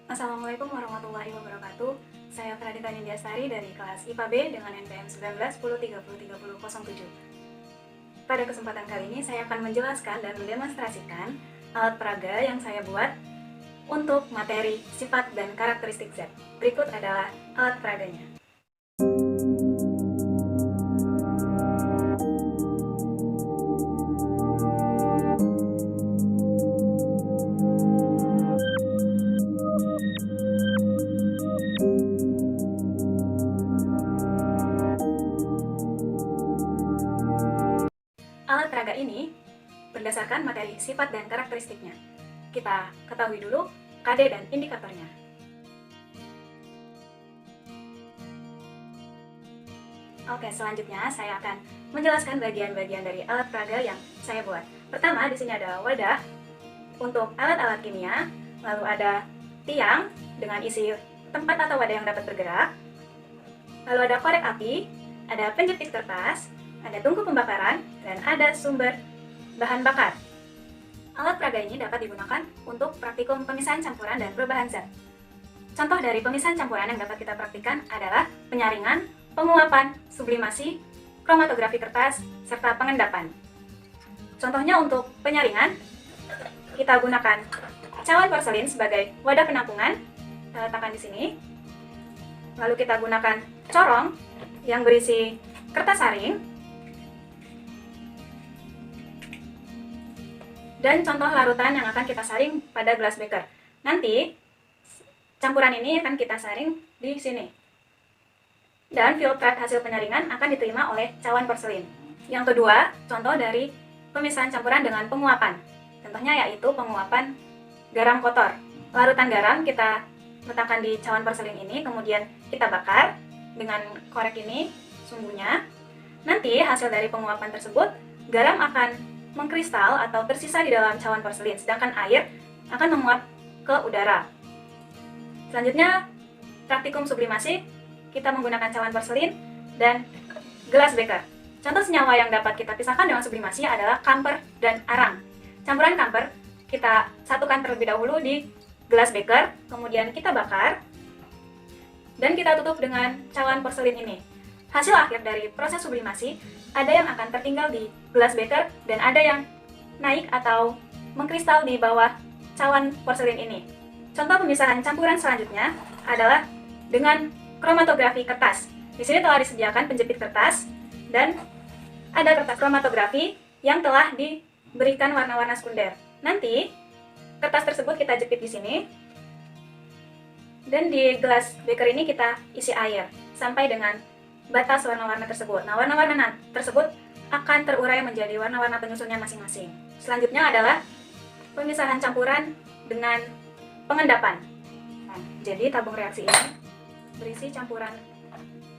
Assalamualaikum warahmatullahi wabarakatuh. Saya Pradita Nindiasari dari kelas IPA B dengan NPM 19 10 30 30 07. Pada kesempatan kali ini saya akan menjelaskan dan mendemonstrasikan alat peraga yang saya buat untuk materi sifat dan karakteristik zat. Berikut adalah alat peraganya. Alat peraga ini berdasarkan materi sifat dan karakteristiknya. Kita ketahui dulu KD dan indikatornya. Oke, selanjutnya saya akan menjelaskan bagian-bagian dari alat peraga yang saya buat. Pertama, di sini ada wadah untuk alat-alat kimia, lalu ada tiang dengan isi tempat atau wadah yang dapat bergerak, lalu ada korek api, ada penjepit kertas, ada tungku pembakaran, dan ada sumber bahan bakar. Alat peraga ini dapat digunakan untuk praktikum pemisahan campuran dan perubahan zat. Contoh dari pemisahan campuran yang dapat kita praktikkan adalah penyaringan, penguapan, sublimasi, kromatografi kertas, serta pengendapan. Contohnya untuk penyaringan, kita gunakan cawan porselin sebagai wadah penampungan, kita letakkan di sini. Lalu kita gunakan corong yang berisi kertas saring, dan contoh larutan yang akan kita saring pada gelas beker. Nanti campuran ini akan kita saring di sini. Dan filtrat hasil penyaringan akan diterima oleh cawan porselin. Yang kedua, contoh dari pemisahan campuran dengan penguapan. Contohnya yaitu penguapan garam kotor. Larutan garam kita letakkan di cawan porselin ini, kemudian kita bakar dengan korek ini, sumbunya. Nanti hasil dari penguapan tersebut, garam akan mengkristal atau tersisa di dalam cawan porselin, sedangkan air akan menguap ke udara. Selanjutnya, praktikum sublimasi, kita menggunakan cawan porselin dan gelas beker. Contoh senyawa yang dapat kita pisahkan dengan sublimasi adalah kamper dan arang. Campuran kamper kita satukan terlebih dahulu di gelas beker, kemudian kita bakar, dan kita tutup dengan cawan porselin ini. Hasil akhir dari proses sublimasi, ada yang akan tertinggal di gelas beker dan ada yang naik atau mengkristal di bawah cawan porselin ini. Contoh pemisahan campuran selanjutnya adalah dengan kromatografi kertas. Di sini telah disediakan penjepit kertas dan ada kertas kromatografi yang telah diberikan warna-warna sekunder. Nanti kertas tersebut kita jepit di sini, dan di gelas beker ini kita isi air sampai dengan batas warna-warna tersebut. Nah, warna-warna tersebut akan terurai menjadi warna-warna penyusunnya masing-masing. Selanjutnya adalah pemisahan campuran dengan pengendapan. Nah, jadi tabung reaksi ini berisi campuran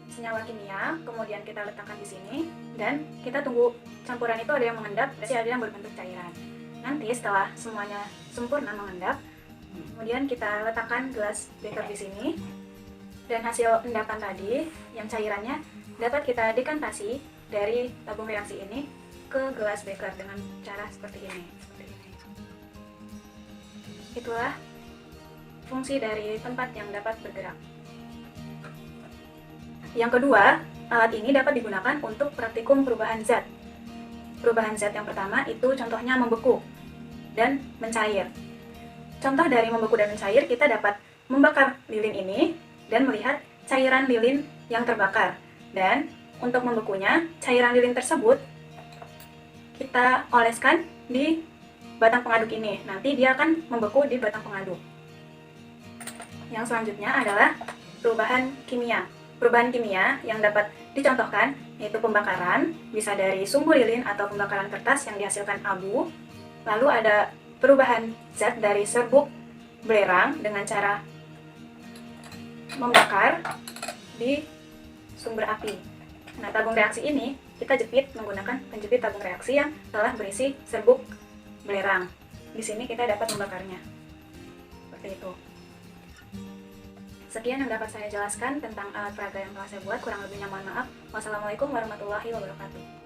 senyawa kimia, kemudian kita letakkan di sini, dan kita tunggu campuran itu ada yang mengendap, ada yang berbentuk cairan. Nanti setelah semuanya sempurna mengendap, kemudian kita letakkan gelas beker di sini, dan hasil endapan tadi yang cairannya dapat kita dekantasi dari tabung reaksi ini ke gelas beker dengan cara seperti ini. Itulah fungsi dari tempat yang dapat bergerak. Yang kedua, alat ini dapat digunakan untuk praktikum perubahan zat. Perubahan zat yang pertama itu contohnya membeku dan mencair. Contoh dari membeku dan mencair, kita dapat membakar lilin ini dan melihat cairan lilin yang terbakar. Dan untuk membekunya, cairan lilin tersebut kita oleskan di batang pengaduk ini. Nanti dia akan membeku di batang pengaduk. Yang selanjutnya adalah perubahan kimia. Perubahan kimia yang dapat dicontohkan yaitu pembakaran, bisa dari sumbu lilin atau pembakaran kertas yang dihasilkan abu. Lalu ada perubahan zat dari serbuk belerang dengan cara membakar di sumber api. Nah, tabung reaksi ini kita jepit menggunakan penjepit tabung reaksi yang telah berisi serbuk belerang. Di sini kita dapat membakarnya. Seperti itu. Sekian yang dapat saya jelaskan tentang alat peraga yang telah saya buat. Kurang lebihnya mohon maaf. Wassalamualaikum warahmatullahi wabarakatuh.